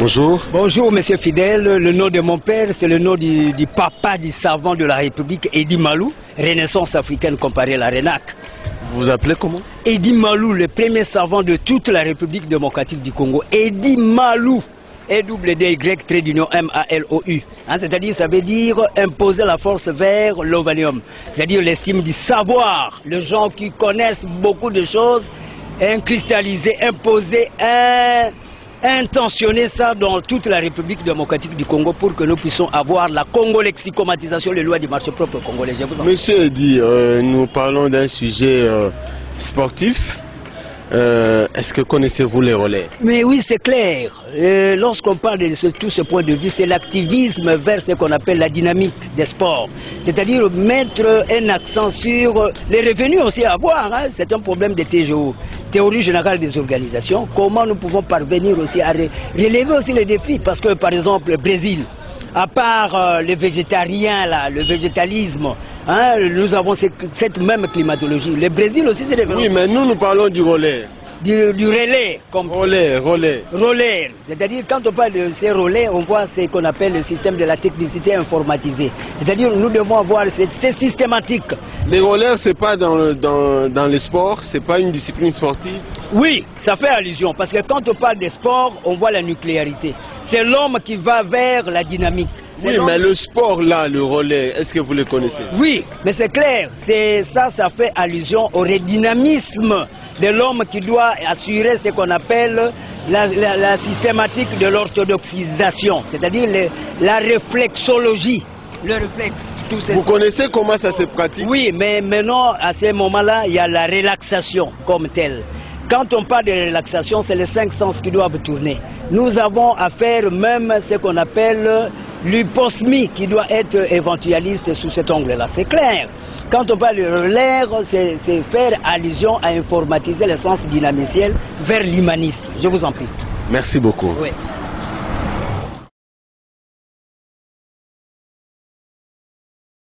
Bonjour. Bonjour, monsieur Fidèle. Le nom de mon père, c'est le nom du papa du savant de la République, Edi Malou, Renaissance africaine comparée à la RENAC. Vous vous appelez comment? Edi Malou, le premier savant de toute la République démocratique du Congo. Edi Malou. E-double-D-Y-M-A-L-O-U. C'est-à-dire, ça veut dire imposer la force vers l'ovanium. C'est-à-dire l'estime du savoir. Les gens qui connaissent beaucoup de choses, cristalliser, imposer, intentionner ça dans toute la République démocratique du Congo pour que nous puissions avoir la congolexicomatisation, les lois du marché propre congolais. Monsieur Edi, nous parlons d'un sujet sportif. Est-ce que connaissez-vous les relais? Mais oui, c'est clair. Lorsqu'on parle de tout ce point de vue, c'est l'activisme vers ce qu'on appelle la dynamique des sports. C'est-à-dire mettre un accent sur les revenus aussi à avoir. Hein. C'est un problème de TGO, théorie générale des organisations. Comment nous pouvons parvenir aussi à relever aussi les défis? Parce que par exemple, le Brésil, à part les végétariens, là, le végétalisme, hein, nous avons cette même climatologie. Le Brésil aussi, c'est des... Oui, mais nous parlons du relais. Du relais. Comme relais. C'est-à-dire, quand on parle de ces relais, on voit ce qu'on appelle le système de la technicité informatisée. C'est-à-dire, nous devons avoir c'est systématique. Les relais, c'est pas dans les sports, c'est pas une discipline sportive? Oui, ça fait allusion, parce que quand on parle des sports, on voit la nucléarité. C'est l'homme qui va vers la dynamique. Oui, mais le sport là, le relais, est-ce que vous le connaissez? Oui, mais c'est clair, ça fait allusion au redynamisme de l'homme qui doit assurer ce qu'on appelle la systématique de l'orthodoxisation, c'est-à-dire la réflexologie. Le réflexe, tout ça. Vous connaissez comment ça se pratique? Oui, mais maintenant, à ce moment-là, il y a la relaxation comme telle. Quand on parle de relaxation, c'est les 5 sens qui doivent tourner. Nous avons à faire même ce qu'on appelle l'hyposmie qui doit être éventualiste sous cet angle-là. C'est clair. Quand on parle de relais, c'est faire allusion à informatiser le sens dynamiciel vers l'humanisme. Je vous en prie. Merci beaucoup. Oui.